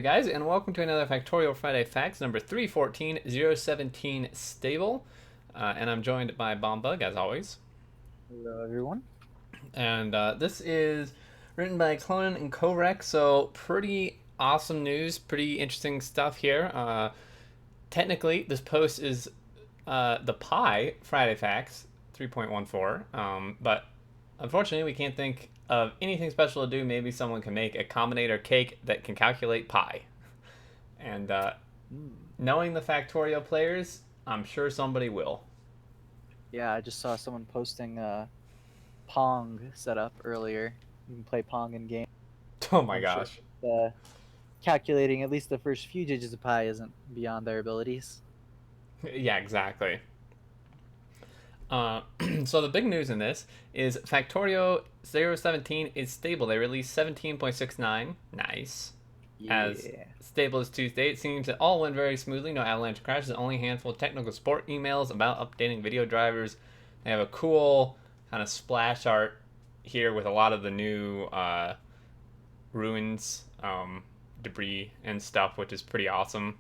there, guys, and welcome to another Factorio Friday Facts, number 314017 stable. And I'm joined by Bombug, as always. Hello, everyone. And this is written by Clonin and Kovrek, so pretty awesome news, pretty interesting stuff here. Technically, this post is the Pi Friday Facts 3.14, but unfortunately, we can't think of anything special to do. Maybe someone can make a combinator cake that can calculate pi. And Mm. knowing the Factorio players, I'm sure somebody will. Yeah, I just saw someone posting a Pong setup earlier. You can play Pong in game. Oh my I'm sure gosh. calculating at least the first few digits of pi isn't beyond their abilities. Yeah, exactly. Uh, so the big news in this is Factorio 017 is stable. They released 17.69. Nice. As Yeah. stable as Tuesday, it seems it all went very smoothly. No avalanche crashes. Only a handful of technical support emails about updating video drivers. They have a cool kind of splash art here with a lot of the new ruins, debris, and stuff, which is pretty awesome.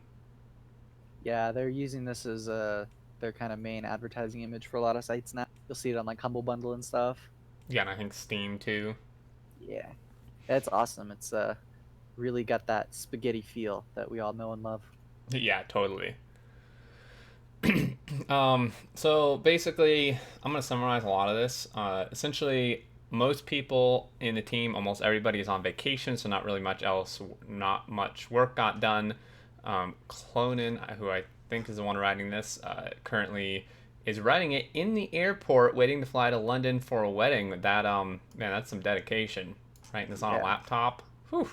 Yeah, they're using this as their kind of main advertising image for a lot of sites now. You'll see it on like Humble Bundle and stuff. Yeah, and I think Steam too. Yeah. It's awesome. It's really got that spaghetti feel that we all know and love. Yeah, totally. So basically, I'm going to summarize a lot of this. Essentially, most people in the team, almost everybody is on vacation, so not really much else, not much work got done. Clonin, who I think is the one writing this, currently is writing it in the airport, waiting to fly to London for a wedding. That man, that's some dedication. Writing this on a Yeah. laptop. Whew.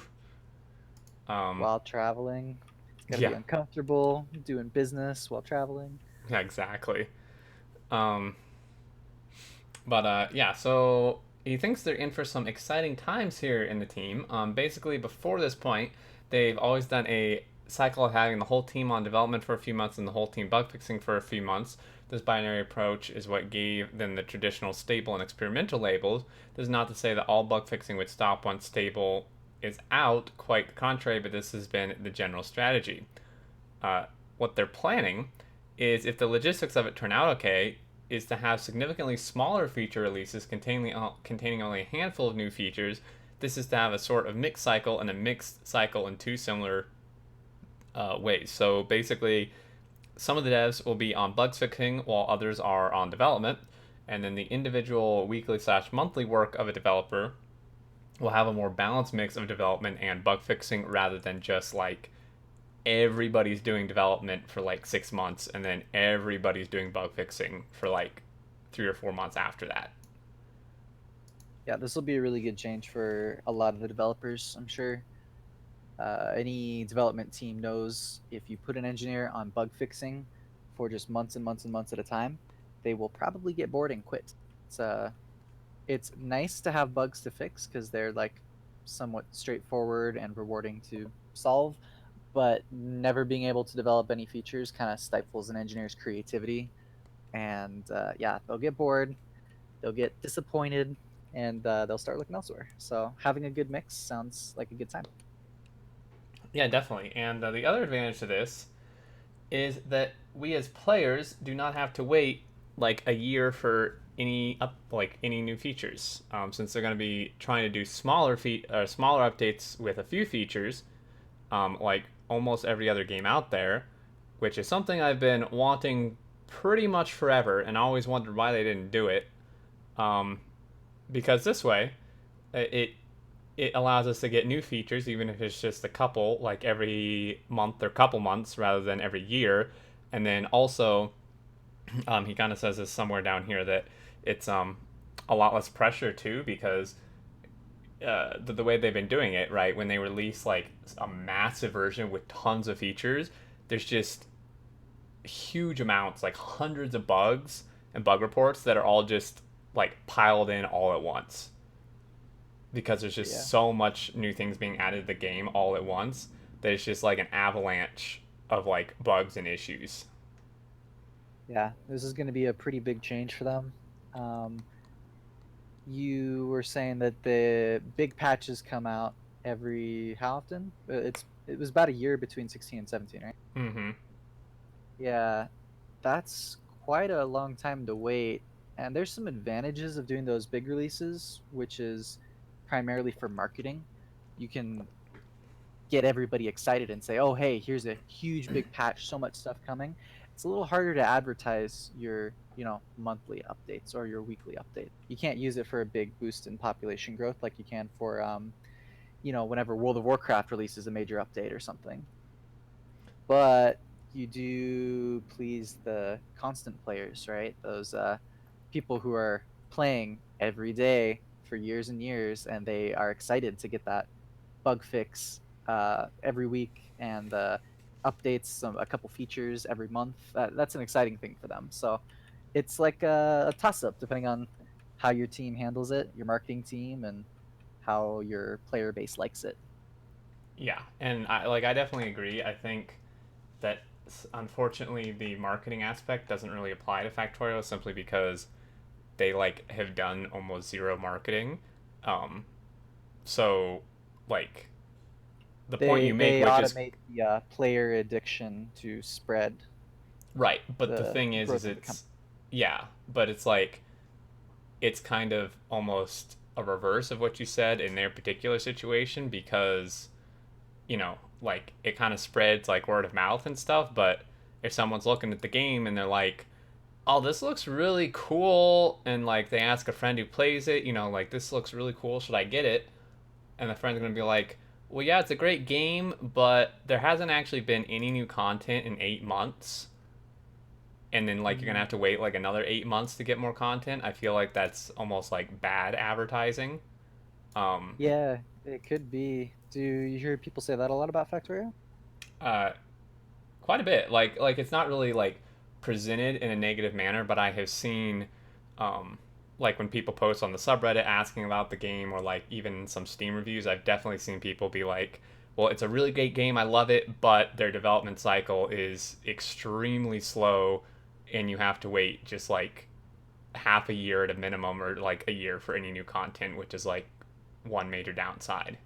Um, While traveling, it's got to be yeah, uncomfortable doing business while traveling. yeah, exactly. Um, But yeah, so he thinks they're in for some exciting times here in the team. Basically, before this point, they've always done a cycle of having the whole team on development for a few months and the whole team bug fixing for a few months. This binary approach is what gave them the traditional stable and experimental labels. This is not to say that all bug fixing would stop once stable is out, quite the contrary, but this has been the general strategy. Uh, what they're planning is if the logistics of it turn out okay, is to have significantly smaller feature releases containing only a handful of new features. This is to have a sort of mixed cycle and a mixed cycle in two similar ways. So basically, some of the devs will be on bug fixing while others are on development, and then the individual weekly/monthly work of a developer will have a more balanced mix of development and bug fixing rather than just like everybody's doing development for like 6 months and then everybody's doing bug fixing for like 3 or 4 months after that. Yeah, this will be a really good change for a lot of the developers, I'm sure. Any development team knows if you put an engineer on bug fixing for just months and months and months at a time, they will probably get bored and quit. It's uh, it's nice to have bugs to fix because they're like somewhat straightforward and rewarding to solve, but never being able to develop any features kind of stifles an engineer's creativity. And yeah, they'll get bored, they'll get disappointed, and they'll start looking elsewhere. So having a good mix sounds like a good time. Yeah, definitely. And the other advantage to this is that we as players do not have to wait like a year for any new features, since they're going to be trying to do smaller updates with a few features, like almost every other game out there, which is something I've been wanting pretty much forever and always wondered why they didn't do it. Um, because this way, it it allows us to get new features, even if it's just a couple, like every month or couple months, rather than every year. And then also, he kind of says this somewhere down here that it's a lot less pressure too, because the way they've been doing it, right? When they release like a massive version with tons of features, there's just huge amounts, like hundreds of bugs and bug reports that are all just like piled in all at once because there's just Yeah. so much new things being added to the game all at once that it's just like an avalanche of like bugs and issues. Yeah, this is going to be a pretty big change for them. Um, you were saying that the big patches come out every how often? It's It was about a year between 16 and 17, right? Mm-hmm. Yeah, that's quite a long time to wait. And there's some advantages of doing those big releases, which is primarily for marketing. You can get everybody excited and say, "Oh, hey, here's a huge big patch, so much stuff coming." It's a little harder to advertise your, monthly updates or your weekly update. You can't use it for a big boost in population growth like you can for whenever World of Warcraft releases a major update or something. But you do please the constant players, right? Those people who are playing every day for years and years, and they are excited to get that bug fix every week and updates, a couple features every month. That's an exciting thing for them. So it's like a toss up depending on how your team handles it, your marketing team, and how your player base likes it. Yeah, and I definitely agree. I think that unfortunately the marketing aspect doesn't really apply to Factorio simply because they like have done almost zero marketing. Um, so like the point you make, They which is automate the player addiction to spread right, but the the thing is growth of the it's company. yeah, but it's like it's kind of almost a reverse of what you said in their particular situation because like it kind of spreads like word of mouth and stuff. But if someone's looking at the game and they're like, oh, this looks really cool, and like they ask a friend who plays it, like this looks really cool, should I get it? And the friend's gonna be like, well, yeah, it's a great game, but there hasn't actually been any new content in 8 months. And then like you're gonna Mm. have to wait like another 8 months to get more content. I feel like that's almost like bad advertising. Um, Yeah, it could be. Do you hear people say that a lot about Factorio? uh, Quite a bit. Like it's not really like presented in a negative manner, but I have seen um like when people post on the subreddit asking about the game or like even some Steam reviews, I've definitely seen people be like, "Well, it's a really great game. I love it, but their development cycle is extremely slow and you have to wait just like half a year at a minimum or like a year for any new content, which is like one major downside."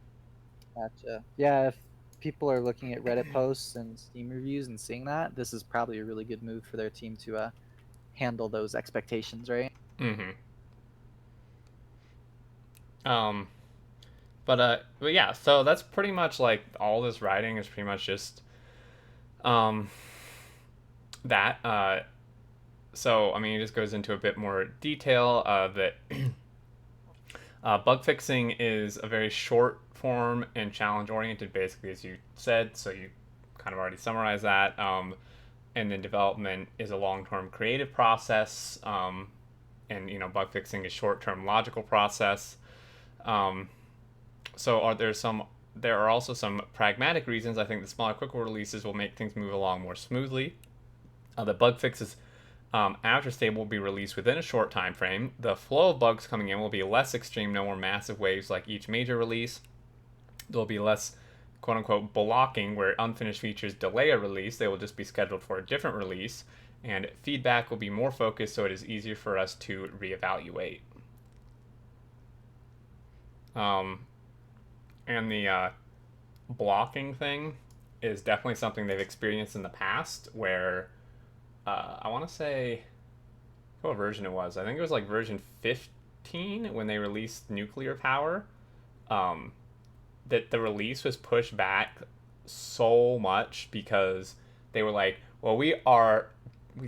Gotcha. Yeah, if people are looking at Reddit posts and Steam reviews and seeing that, this is probably a really good move for their team to handle those expectations, right? Mhm. Um but yeah, so that's pretty much like all this writing is pretty much just um that so I mean it just goes into a bit more detail that bug fixing is a very short form and challenge oriented, basically, as you said, so you kind of already summarized that. And then development is a long term creative process, and bug fixing is short term logical process. um, so there are also some pragmatic reasons. I think the smaller, quicker releases will make things move along more smoothly. The bug fixes after stable will be released within a short time frame. The flow of bugs coming in will be less extreme, no more massive waves like each major release. There will be less quote unquote blocking where unfinished features delay a release. They will just be scheduled for a different release. And feedback will be more focused so it is easier for us to reevaluate. Um, and the blocking thing is definitely something they've experienced in the past where I want to say what version it was. I think it was like version 15 when they released nuclear power. Um, that the release was pushed back so much because they were like, well, we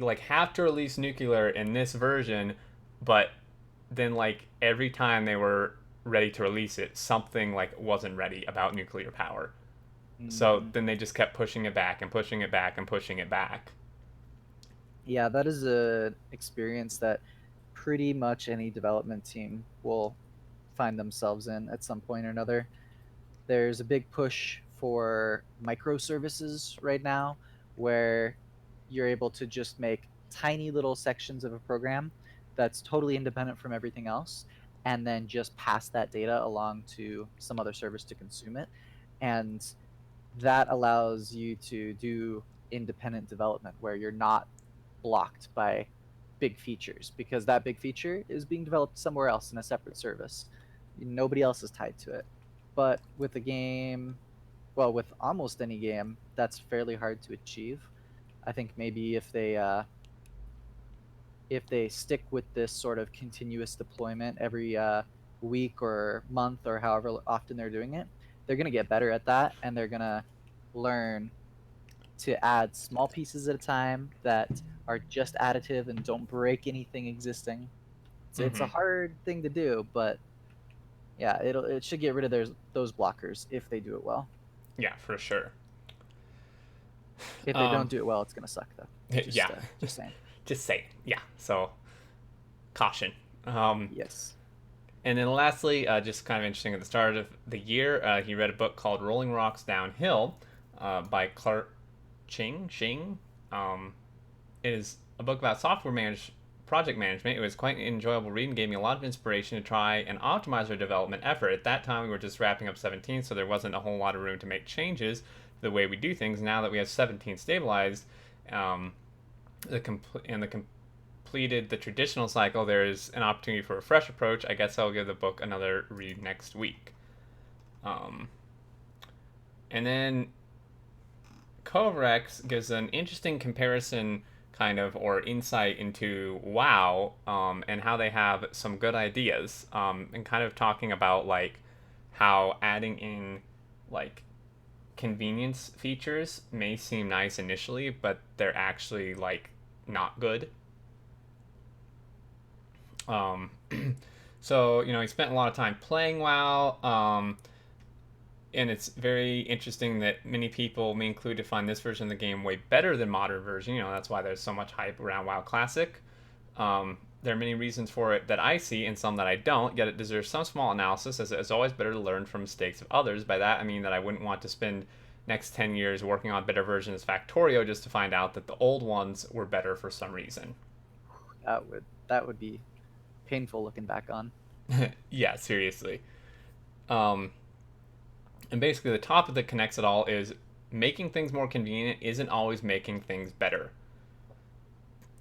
like have to release nuclear in this version, but then like every time they were ready to release it, something like wasn't ready about nuclear power. So Mm. then they just kept pushing it back and pushing it back and pushing it back. Yeah, that is a experience that pretty much any development team will find themselves in at some point or another. There's a big push for microservices right now where you're able to just make tiny little sections of a program that's totally independent from everything else and then just pass that data along to some other service to consume it. And that allows you to do independent development where you're not blocked by big features because that big feature is being developed somewhere else in a separate service. Nobody else is tied to it. But with a game well, with almost any game, that's fairly hard to achieve. I think maybe if they stick with this sort of continuous deployment every week or month or however often they're doing it, they're going to get better at that, and they're going to learn to add small pieces at a time that are just additive and don't break anything existing. It's a Mm-hmm. hard thing to do, but yeah, it should get rid of those blockers if they do it well. Yeah, for sure. If they don't Um, do it well, it's gonna suck though. yeah, Just saying. just say yeah. So caution. Um, Yes. and then lastly, just kind of interesting at the start of the year, he read a book called Rolling Rocks Downhill by Clark Ching. Um, it is a book about project management. It was quite an enjoyable read and gave me a lot of inspiration to try and optimize our development effort. At that time, we were just wrapping up 17, so there wasn't a whole lot of room to make changes to the way we do things. Now that we have 17 stabilized, um, the completed the traditional cycle, there's an opportunity for a fresh approach. I guess I'll give the book another read next week. Um, and then Kovrex gives an interesting comparison, kind of, or insight into WoW, and how they have some good ideas, and kind of talking about like how adding in like convenience features may seem nice initially, but they're actually like not good. Um, so he spent a lot of time playing WoW. And it's very interesting that many people, me included, find this version of the game way better than modern version. That's why there's so much hype around WoW Classic. There are many reasons for it that I see and some that I don't, yet it deserves some small analysis, as it's always better to learn from mistakes of others. By that I mean that I wouldn't want to spend next 10 years working on better versions of Factorio just to find out that the old ones were better for some reason. That would be painful looking back on. Yeah, seriously. Um, and basically, the topic that connects it all is making things more convenient isn't always making things better.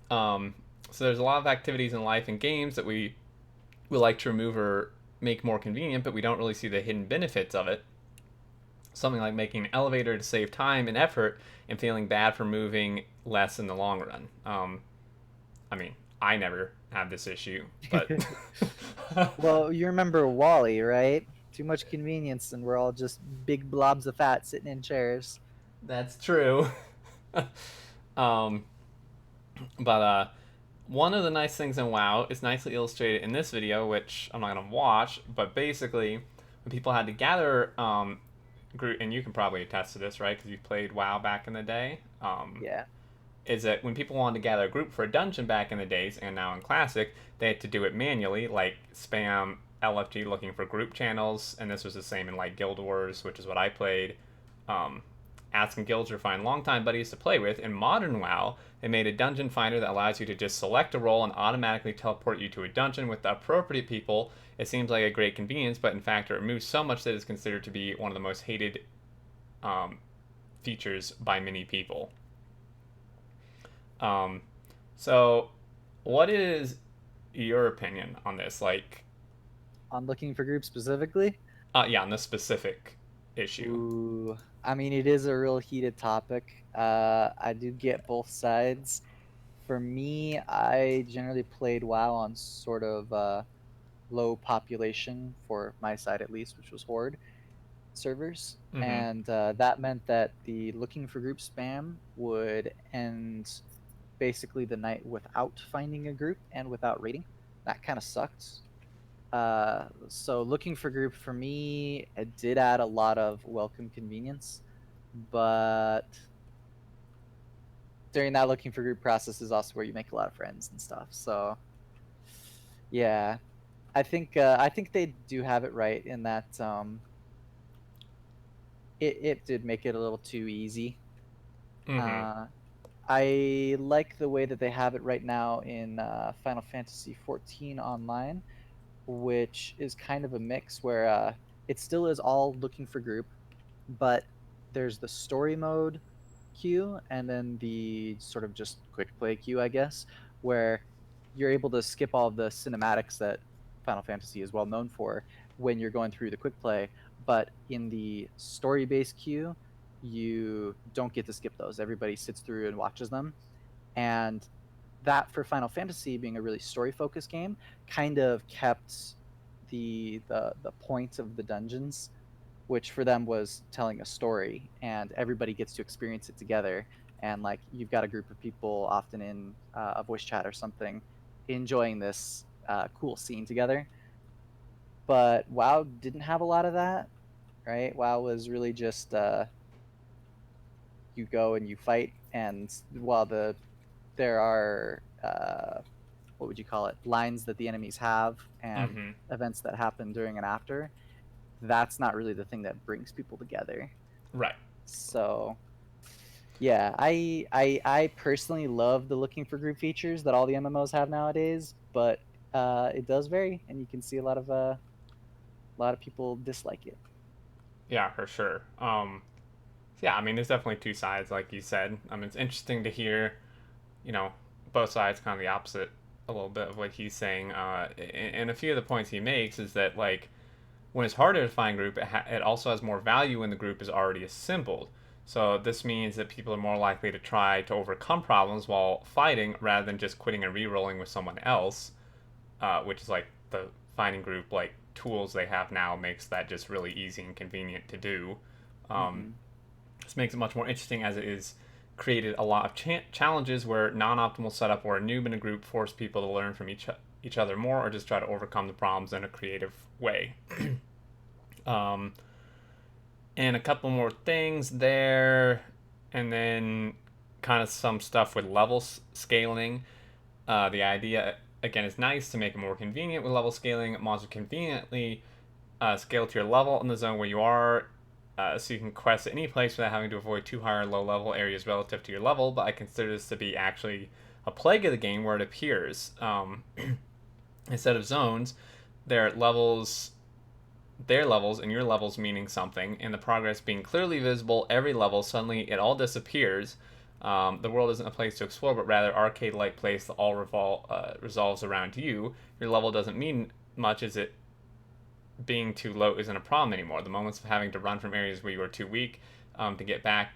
Um, so there's a lot of activities in life and games that we would like to remove or make more convenient, but we don't really see the hidden benefits of it. Something like making an elevator to save time and effort and feeling bad for moving less in the long run. I mean, I never had this issue, but Well, you remember Wally, right? Too much convenience, and we're all just big blobs of fat sitting in chairs. that's true. um, but one of the nice things in WoW is nicely illustrated in this video, which I'm not gonna watch. But basically, when people had to gather, group, and you can probably attest to this, right? Because you played WoW back in the day. Yeah. Is that when people wanted to gather a group for a dungeon back in the days, and now in Classic, they had to do it manually, like spam LFG looking for group channels, and this was the same in like Guild Wars, which is what I played. Um, Asking guilds to find longtime buddies to play with. In modern WoW, they made a dungeon finder that allows you to just select a role and automatically teleport you to a dungeon with the appropriate people. It seems like a great convenience, but in fact, it removes so much that it's considered to be one of the most hated um, features by many people. Um, so, what is your opinion on this? Like, On looking for groups specifically. yeah, on this specific issue. Ooh, I mean, it is a real heated topic. I do get both sides. For me, I generally played WoW on sort of low population for my side at least, which was Horde servers, Mm-hmm. and that meant that the looking for group spam would end basically the night without finding a group and without rating. That kind of sucked. So looking for group for me, it did add a lot of welcome convenience, but during that looking for group process is also where you make a lot of friends and stuff. So yeah, I think they do have it right in that it did make it a little too easy. Mm-hmm. Uh, I like the way that they have it right now in Final Fantasy 14 Online, which is kind of a mix where it still is all looking for group, but there's the story mode queue and then the sort of just quick play queue, I guess, where you're able to skip all of the cinematics that Final Fantasy is well known for when you're going through the quick play, but in the story-based queue, you don't get to skip those. Everybody sits through and watches them, and that, for Final Fantasy being a really story-focused game, kind of kept the point of the dungeons, which for them was telling a story, and everybody gets to experience it together. And like you've got a group of people, often in a voice chat or something, enjoying this cool scene together. But WoW didn't have a lot of that, right? WoW was really just you go and you fight, and while there are what would you call it, lines that the enemies have and Mm-hmm. events that happen during and after, that's not really the thing that brings people together. Right. So yeah, I personally love the looking for group features that all the MMOs have nowadays, but it does vary, and you can see a lot of people dislike it. Yeah, for sure. Yeah, I mean, there's definitely two sides, like you said. It's interesting to hear, you know, both sides kind of the opposite a little bit of what he's saying. And a few of the points he makes is that, like, when it's harder to find group, it also has more value when the group is already assembled. So this means that people are more likely to try to overcome problems while fighting rather than just quitting and re-rolling with someone else, which is like the finding group like tools they have now makes that just really easy and convenient to do. Um, Mm-hmm. this makes it much more interesting as it is created a lot of challenges where non-optimal setup or a noob in a group force people to learn from each other more or just try to overcome the problems in a creative way. um, and a couple more things there, and then kind of some stuff with level scaling. The idea again is nice to make it more convenient with level scaling. Monster conveniently scale to your level in the zone where you are, so you can quest at any place without having to avoid too high or low level areas relative to your level. But I consider this to be actually a plague of the game where it appears. Instead of zones, their levels their levels and your levels meaning something, and the progress being clearly visible every level, suddenly it all disappears. The world isn't a place to explore, but rather arcade-like place that all resolves around you. Your level doesn't mean much as it being too low isn't a problem anymore. The moments of having to run from areas where you are too weak to get back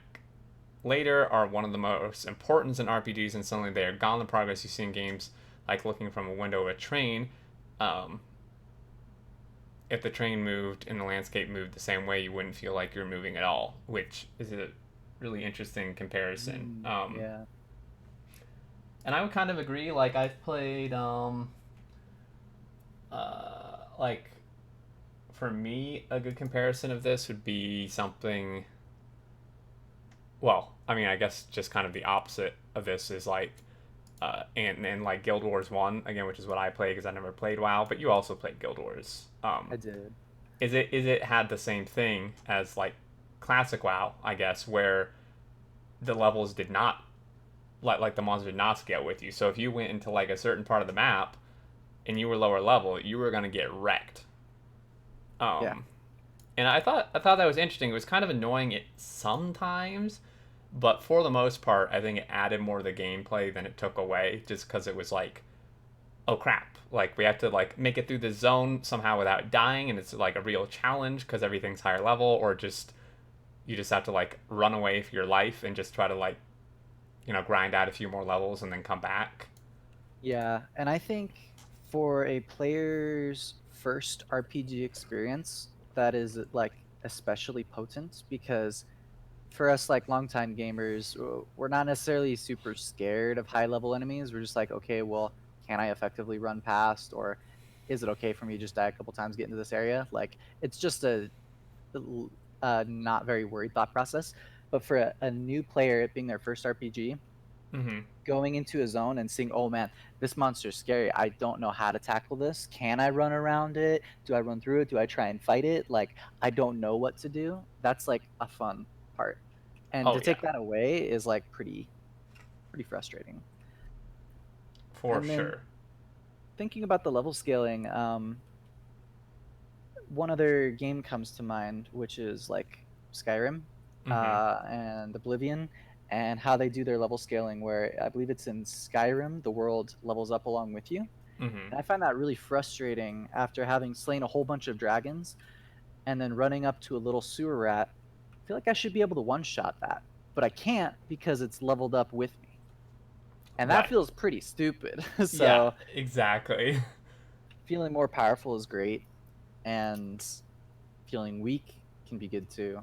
later are one of the most important in RPGs, and suddenly they are gone. The progress you see in games like looking from a window of a train, um, if the train moved and the landscape moved the same way, you wouldn't feel like you're moving at all, which is a really interesting comparison. Mm, yeah. And I would kind of agree. Like I've played, like for me, a good comparison of this would be something. Well, I mean, I guess just kind of the opposite of this is like, and like Guild Wars One again, which is what I play because I never played WoW, but you also played Guild Wars. I did. Is it had the same thing as like classic WoW, I guess, where the levels did not like the monster did not scale with you. So if you went into like a certain part of the map and you were lower level, you were gonna get wrecked. Yeah. Um, and I thought that was interesting. It was kind of annoying it sometimes, but for the most part, I think it added more to the gameplay than it took away, just because it was like, oh crap, like we have to like make it through the zone somehow without dying, and it's like a real challenge because everything's higher level, or just you just have to like run away for your life and just try to like grind out a few more levels and then come back. Yeah, and I think for a player's first RPG experience, that is like especially potent because for us like longtime gamers, we're not necessarily super scared of high level enemies. We're just like, okay, well, can I effectively run past, or is it okay for me to just die a couple times, get into this area? Like, it's just a not very worried thought process. But for a new player, it being their first RPG, Mm-hmm. going into a zone and seeing, oh man, this monster's scary. I don't know how to tackle this. Can I run around it? Do I run through it? Do I try and fight it? Like, I don't know what to do. That's like a fun part. And Oh to yeah, take that away is like pretty frustrating. for And then sure. thinking about the level scaling, one other game comes to mind, which is like Skyrim Mm-hmm. and Oblivion, and how they do their level scaling. Where I believe it's in Skyrim, the world levels up along with you. Mm-hmm. And I find that really frustrating after having slain a whole bunch of dragons. and then running up to a little sewer rat, I feel like I should be able to one-shot that, but I can't because it's leveled up with me, and that Right. feels pretty stupid. Yeah, So exactly. feeling more powerful is great, and feeling weak can be good too.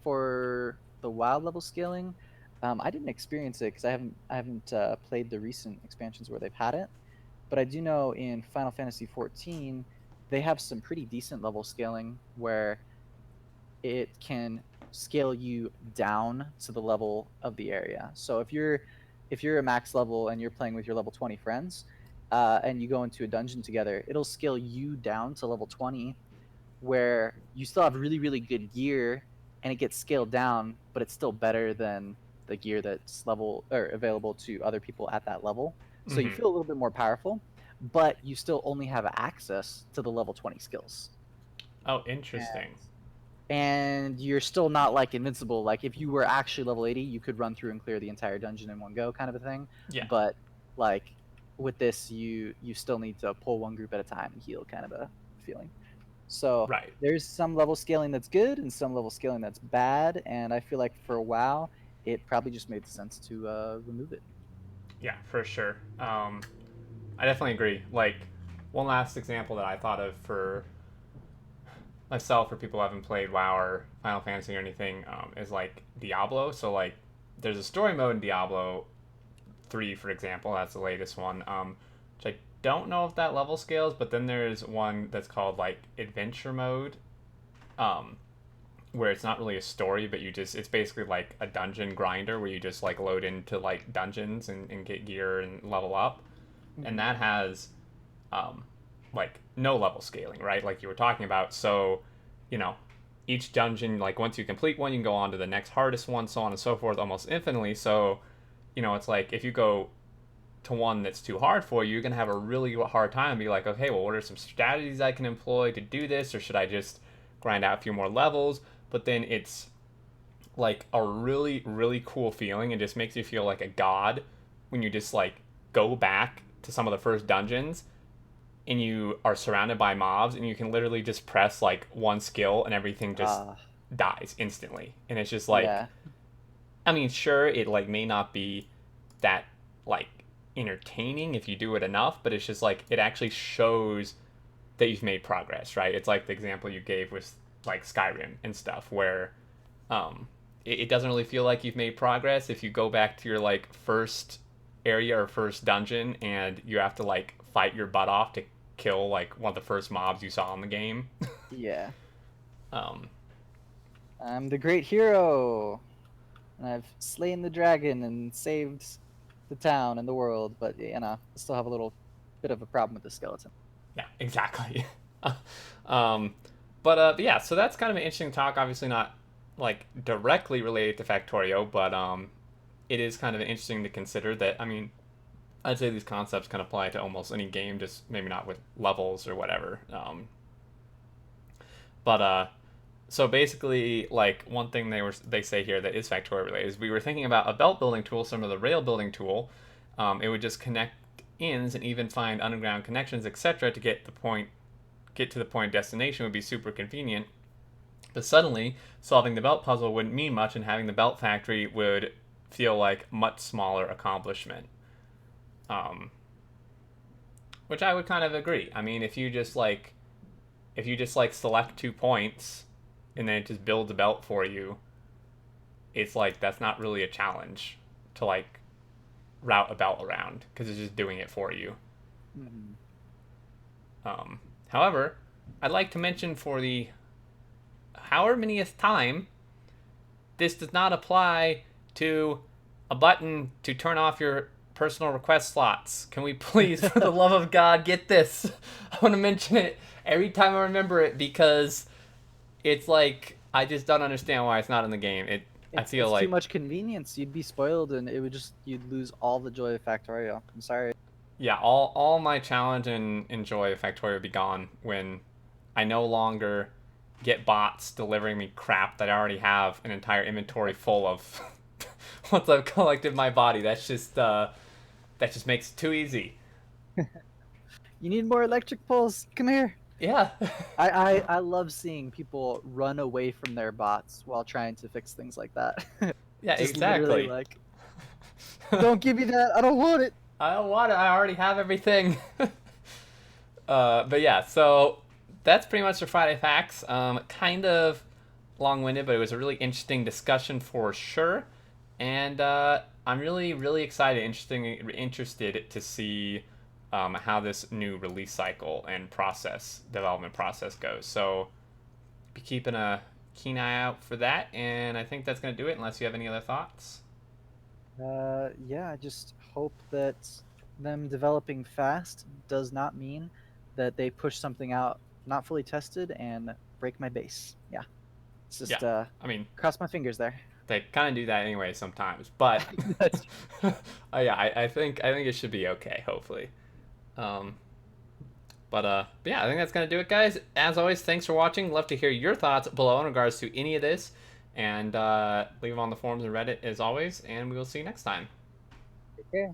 For the wild level scaling, I didn't experience it because I haven't played the recent expansions where they've had it, but I do know in Final Fantasy 14 they have some pretty decent level scaling where it can scale you down to the level of the area. So if you're a max level and you're playing with your level 20 friends, and you go into a dungeon together, it'll scale you down to level 20, where you still have really really good gear, and it gets scaled down, but it's still better than the gear that's level or available to other people at that level. So you Hmm. feel a little bit more powerful, but you still only have access to the level 20 skills. Oh, interesting. And you're still not like invincible. Like if you were actually level 80, you could run through and clear the entire dungeon in one go, kind of a thing. Yeah. But like with this, you still need to pull one group at a time and heal, kind of a feeling. So Right. there's some level scaling that's good and some level scaling that's bad, and I feel like for a while it probably just made sense to remove it. Yeah, for sure. I definitely agree. Like, one last example that I thought of for myself, for people who haven't played WoW or Final Fantasy or anything, is like Diablo. So, like, there's a story mode in Diablo 3, for example. That's the latest one. Which I don't know if that level scales, but then there's one that's called, like, Adventure Mode, um, where it's not really a story, but it's basically like a dungeon grinder where you just, like, load into, like, dungeons and get gear and level up. And Mm-hmm. that has um, like no level scaling, right? Like you were talking about. So, you know, each dungeon, like once you complete one, you can go on to the next hardest one, so on and so forth, almost infinitely. So, it's like if you go to one that's too hard for you, you're gonna have a really hard time and be like, okay, well, what are some strategies I can employ to do this, or should I just grind out a few more levels? But then it's like a really really cool feeling and just makes you feel like a god when you just like go back to some of the first dungeons and you are surrounded by mobs and you can literally just press like one skill and everything just Uh, dies instantly. And it's just like, yeah, I mean, sure, it like may not be that like entertaining if you do it enough, but it's just like it actually shows that you've made progress, right? It's like the example you gave with like Skyrim and stuff where um it doesn't really feel like you've made progress if you go back to your like first area or first dungeon and you have to like fight your butt off to kill like one of the first mobs you saw in the game. yeah. um I'm the great hero, and I've slain the dragon and saved the town and the world, but I still have a little bit of a problem with the skeleton. yeah, exactly. um but yeah, so that's kind of an interesting talk, obviously not like directly related to Factorio, but it is kind of interesting to consider that. I mean, I'd say these concepts can apply to almost any game, just maybe not with levels or whatever. But so basically, like one thing they say here that is Factorio related is we were thinking about a belt building tool, similar to the rail building tool. It would just connect ins and even find underground connections, etc., to get to the point destination would be super convenient. But suddenly, solving the belt puzzle wouldn't mean much, and having the belt factory would feel like much smaller accomplishment. Um, which I would kind of agree. I mean, if you just like select 2 points and then it just builds a belt for you, it's like that's not really a challenge to like route a belt around because it's just doing it for you. Mm-hmm. However, I'd like to mention for the however manyth time, this does not apply to a button to turn off your personal request slots. Can we please, for the love of God, get this? I want to mention it every time I remember it because it's like I just don't understand why it's not in the game. I feel It's too like much convenience. You'd be spoiled, and you'd lose all the joy of Factorio. I'm sorry. yeah, all my challenge and joy of Factorio would be gone when I no longer get bots delivering me crap that I already have an entire inventory full of. Once I've collected my body, that just makes it too easy. You need more electric poles. Come here. Yeah. I love seeing people run away from their bots while trying to fix things like that. Yeah, Just literally exactly. like, don't give me that. I don't want it. I don't want it. I already have everything. But yeah, so that's pretty much the Friday facts. Kind of long-winded, but it was a really interesting discussion for sure. And I'm really, really excited, interested to see how this new release cycle and development process goes. So be keeping a keen eye out for that. And I think that's going to do it, unless you have any other thoughts. Yeah, I just hope that them developing fast does not mean that they push something out not fully tested and break my base. Yeah, it's Yeah, just I mean, cross my fingers there. they kind of do that anyway sometimes, but That's yeah, I think it should be okay. Hopefully. Um, but yeah, I think that's gonna do it, guys. As always, thanks for watching. Love to hear your thoughts below in regards to any of this, and leave them on the forums and Reddit as always. And we will see you next time. okay.